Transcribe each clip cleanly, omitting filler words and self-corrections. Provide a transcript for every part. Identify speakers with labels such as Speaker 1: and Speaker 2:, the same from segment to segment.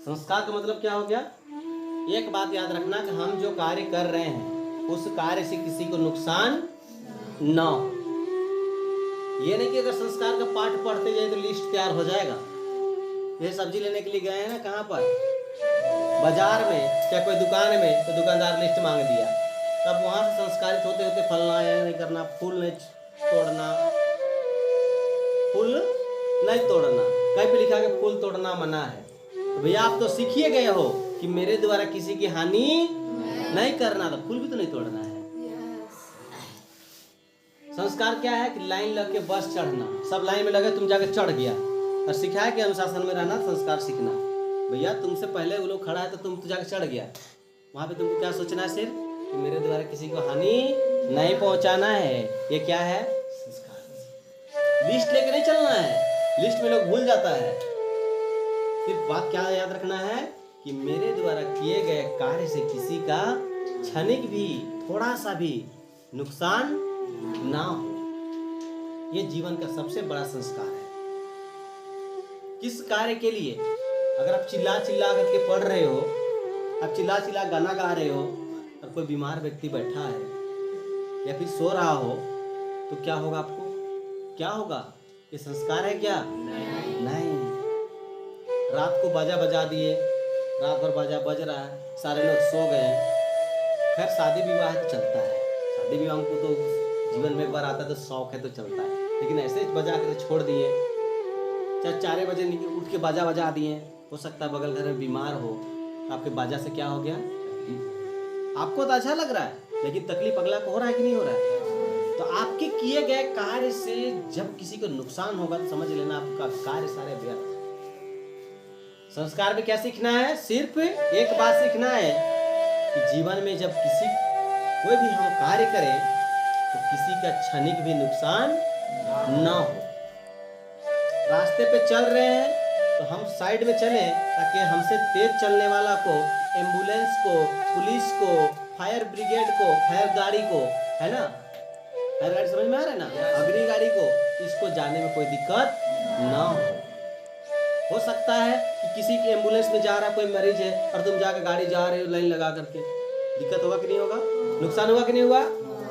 Speaker 1: संस्कार का मतलब क्या हो गया? एक बात याद रखना कि हम जो कार्य कर रहे हैं उस कार्य से किसी को नुकसान न हो। ये नहीं कि अगर संस्कार का पाठ पढ़ते जाए तो लिस्ट तैयार हो जाएगा। ये सब्जी लेने के लिए गए हैं ना, कहाँ पर, बाजार में या कोई दुकान में, तो दुकानदार लिस्ट मांग दिया, तब वहां से संस्कारित होते होते फलना या नहीं करना, फूल नहीं तोड़ना, फूल नहीं तोड़ना, कहीं पे लिखा है फूल तोड़ना मना है। तो भैया आप तो सीखिए गए हो कि मेरे द्वारा किसी की हानि नहीं करना, तो फूल भी तो नहीं तोड़ना है। संस्कार क्या है कि लाइन लग के बस चढ़ना, सब लाइन में लगे, तुम जाके चढ़ गया, और सिखाया कि अनुशासन में रहना, संस्कार सीखना। भैया तुमसे पहले वो लोग खड़ा है तो तुम तो जाके चढ़ गया, वहां पे तुमको क्या सोचना है? सिर्फ कि मेरे द्वारा किसी को हानि नहीं पहुंचाना है। ये क्या है? संस्कार। लिस्ट लेके नहीं चलना है, लिस्ट में लोग भूल जाता है। सिर्फ बात क्या याद रखना है कि मेरे द्वारा किए गए कार्य से किसी का क्षणिक भी, थोड़ा सा भी नुकसान ना हो। ये जीवन का सबसे बड़ा संस्कार है। किस कार्य के लिए? अगर आप चिल्ला चिल्ला करके पढ़ रहे हो, आप चिल्ला चिल्ला गाना गा रहे हो, और कोई बीमार व्यक्ति बैठा है या फिर सो रहा हो, तो क्या होगा आपको? क्या होगा? ये संस्कार है क्या? नहीं। रात को बाजा बजा दिए, रात भर बाजा बज रहा है, सारे लोग सो गए। खैर शादी विवाह तो चलता है, शादी विवाह को तो जीवन में एक बार आता है तो शौक है तो चलता है, लेकिन ऐसे बजा कर छोड़ दिए, चाहे 4 बजे उठ के बाजा बजा दिए, हो सकता है बगल घर में बीमार हो, आपके बाजा से क्या हो गया? आपको तो अच्छा लग रहा है, लेकिन तकलीफ अगला को हो रहा है कि नहीं हो रहा है? तो आपके किए गए कार्य से जब किसी को नुकसान होगा तो समझ लेना आपका कार्य सारे व्यर्थ। संस्कार में क्या सीखना है? सिर्फ एक बात सीखना है कि जीवन में जब कोई भी हम कार्य करें तो किसी का क्षणिक भी नुकसान ना हो। रास्ते पे चल रहे हैं तो हम साइड में चलें, ताकि हमसे तेज चलने वाला को, एम्बुलेंस को, पुलिस को, फायर ब्रिगेड को, फायर गाड़ी को, है ना, फायर गाड़ी समझ में आ रहा है ना, अग्नि गाड़ी को, इसको जाने में कोई दिक्कत ना हो सकता है कि किसी की एम्बुलेंस में जा रहा कोई मरीज है और तुम जाकर गाड़ी जा रहे हो लाइन लगा करके, दिक्कत होगा कि नहीं होगा? नुकसान होगा कि नहीं हुआ?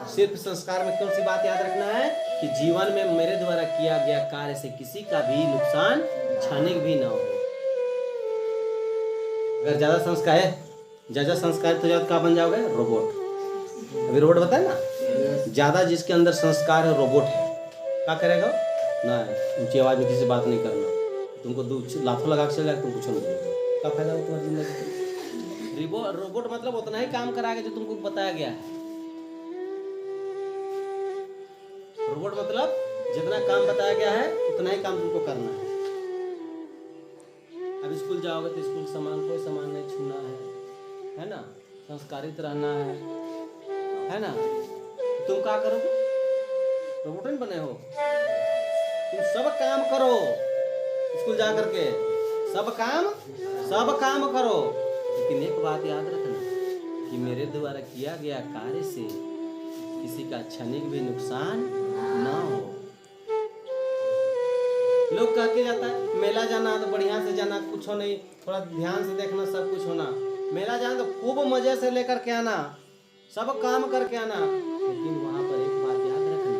Speaker 1: सिर्फ संस्कार में कौन सी बात याद रखना है कि जीवन में मेरे द्वारा किया गया कार्य से किसी का भी नुकसान क्षणिक भी ना हो। अगर ज्यादा संस्कार तो ज्यादा क्या बन जाओगे? रोबोट। अभी रोबोट बताए ना, ज्यादा जिसके अंदर संस्कार है रोबोट है, क्या करेगा? ना ऊंची आवाज में किसी से बात नहीं करना, तुमको लाथों लगा के चल जाए, तुम कुछ नहीं बोलोगे, क्या फायदा हो तुम्हारी जिंदगी? रोबोट मतलब उतना ही काम कराएगा जो तुमको बताया गया है। रोबोट मतलब जितना काम बताया गया है उतना ही काम तुमको करना है। अब स्कूल जाओगे तो स्कूल कोई सामान नहीं छूना है ना, संस्कारित रहना है ना। तुम क्या करोगे? रोबोट नहीं बने हो, तुम सब काम करो, स्कूल जा करके सब काम करो, लेकिन एक बात याद रखना कि मेरे द्वारा किया गया कार्य से किसी का क्षणिक भी नुकसान ना हो। लोग कह के जाता है मेला जाना तो बढ़िया से जाना, कुछ हो नहीं, थोड़ा ध्यान से देखना, सब कुछ होना। मेला जाना तो खूब मजे से लेकर के आना, सब काम करके आना, लेकिन वहां पर एक बात याद रखना,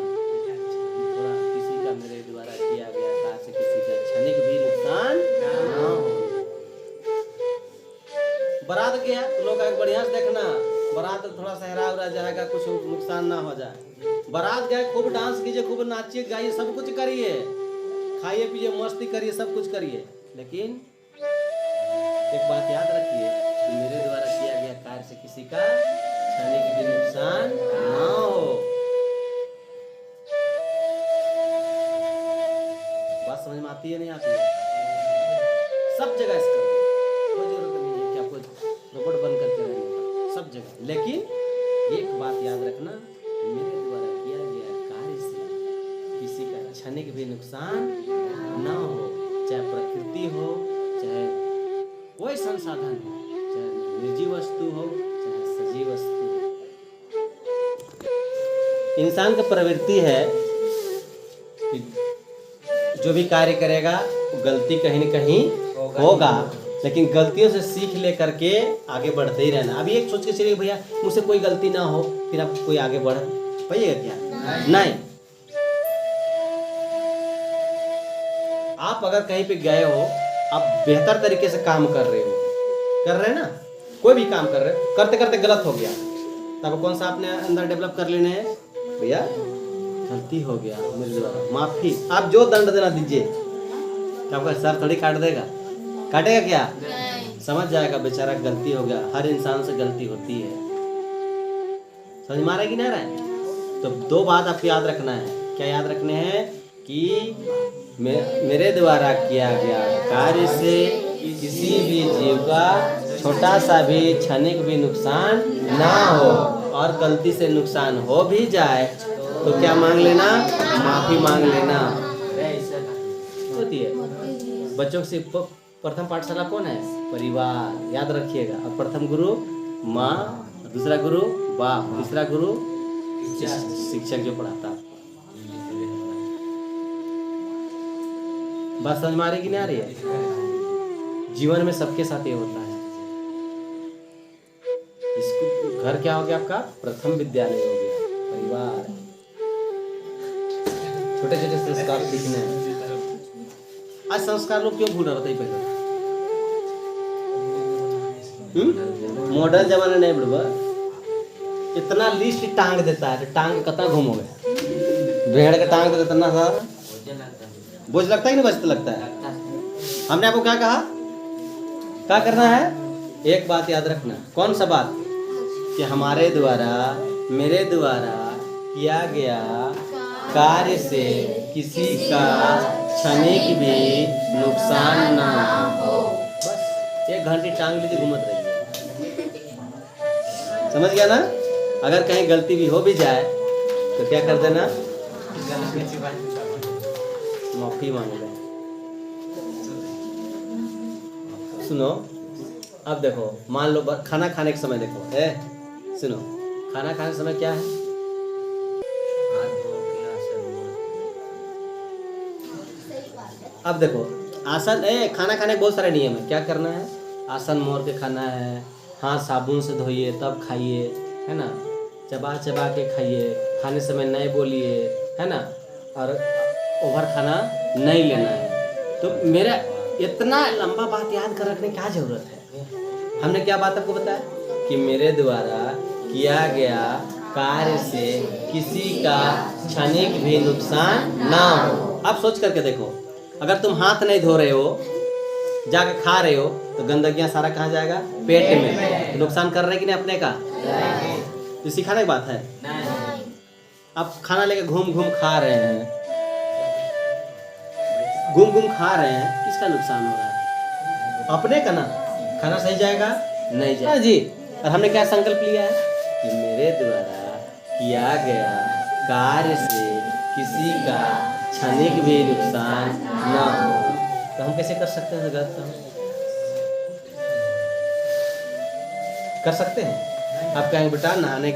Speaker 1: थोड़ा किसी का मेरे द्वारा किया गया कार्य से किसी का क्षणिक भी नुकसान ना हो। बारात गया तो लोग बढ़िया से देखना, बारात थोड़ा सा हरा उरा जाएगा, कुछ नुकसान ना हो जाए। बारात गए, खूब डांस कीजिए, खूब नाचिए गाइए, सब कुछ करिए, खाइए पीजिए, मस्ती करिए, सब कुछ करिए, लेकिन एक बात याद रखिए कि मेरे द्वारा किया गया कार्य से किसी का क्षणिक भी नुकसान ना हो। बात समझ में आती है नहीं आती है? सब जगह इसका कोई जरूरत नहीं है कि आपको रोबोट बन करके रहने का, सब जगह। लेकिन एक बात याद रखना, मेरे द्वारा किया गया कार्य से किसी का क्षणिक भी नुकसान ना हो, चाहे प्रकृति हो, चाहे कोई संसाधन हो, चाहे निर्जीव वस्तु हो, चाहे सजीव वस्तु हो। इंसान का प्रवृत्ति है कि जो भी कार्य करेगा वो गलती कहीं न कहीं होगा, लेकिन गलतियों से सीख ले करके आगे बढ़ते ही रहना। अभी एक सोच के चलिए भैया मुझसे कोई गलती ना हो, फिर आप कोई आगे बढ़ पाइएगा क्या? नहीं। आप अगर कहीं पे गए हो, आप बेहतर तरीके से काम कर रहे हैं ना, कोई भी काम कर रहे हो, करते करते गलत हो गया, तब कौन सा आपने अंदर डेवलप कर लेने हैं भैया, गलती हो गया मेरे द्वारा, माफी। आप जो दंड देना दीजिए, क्या आपका सर थोड़ी काट देगा? काटेगा क्या? समझ जाएगा बेचारा गलती हो गया। हर इंसान से गलती होती है। समझ में आ रहा है कि नहीं आ रहा है? तो दो बात आपको याद रखना है। क्या याद रखने हैं? कि मेरे द्वारा किया गया कार्य से किसी भी जीव का छोटा सा भी क्षणिक भी नुकसान ना हो, और गलती से नुकसान हो भी जाए तो क्या मांग लेना? माफी मांग लेना। होती है। बच्चों से प्रथम पाठशाला कौन है? परिवार। याद रखिएगा। और प्रथम गुरु माँ, दूसरा गुरु बाप, तीसरा गुरु शिक्षक जो पढ़ाता है। बात समझ में आ रही कि नहीं आ रही है? जीवन में सबके साथ ये होता है। इसको घर क्या हो गया आपका? प्रथम विद्यालय हो गया, परिवार। छोटे छोटे संस्कार सीखने हैं। आज संस्कार लोग क्यों भूल रहे थे? पहले मॉडर्न जमाना नहीं बड़वा, इतना लिस्ट टांग देता है, तो टांग कतना घूमोगे? भेड़ का टांग देता ना सर, बोझ लगता है कि नहीं? बचता लगता है। हमने आपको क्या कहा? क्या करना है? एक बात याद रखना। कौन सा बात? कि हमारे द्वारा, मेरे द्वारा किया गया कार्य से किसी का क्षणिक भी नुकसान ना हो। बस 1 घंटे टांग लीजिए, घूमत रहिए। समझ गया ना? अगर कहीं गलती भी हो भी जाए तो क्या कर देना? माफी मांग ले। सुनो, अब देखो, मान लो खाना खाने के समय देखो, सुनो, खाना खाने के समय क्या है? अब देखो, आसन, खाना खाने के बहुत सारे नियम है। क्या करना है? आसन मोड़ के खाना है, हाथ साबुन से धोइए तब खाइए, है ना, चबा चबा के खाइए, खाने समय नहीं बोलिए, है ना, और ओवर खाना नहीं लेना है। तो मेरा इतना लंबा बात याद कर रखने की क्या जरूरत है? हमने क्या बात आपको बताया? कि मेरे द्वारा किया गया कार्य से किसी का क्षणिक भी नुकसान ना हो। आप सोच करके देखो, अगर तुम हाथ नहीं धो रहे हो, जाके खा रहे हो, तो गंदगियां सारा कहाँ जाएगा? पेट में। तो नुकसान कर रहे कि नहीं अपने का? तो सिखाने की बात है। आप खाना लेके घूम घूम खा रहे हैं, घूम घूम खा रहे हैं, किसका नुकसान हो रहा है? अपने का ना। खाना सही जाएगा? नहीं जाएगा जी। और हमने क्या संकल्प लिया है? कि मेरे द्वारा किया गया कार्य से किसी का क्षणिक भी नुकसान ना हो। तो हम कैसे कर सकते हैं गलत काम? कर सकते हैं? आप कहेंगे बेटा नहाने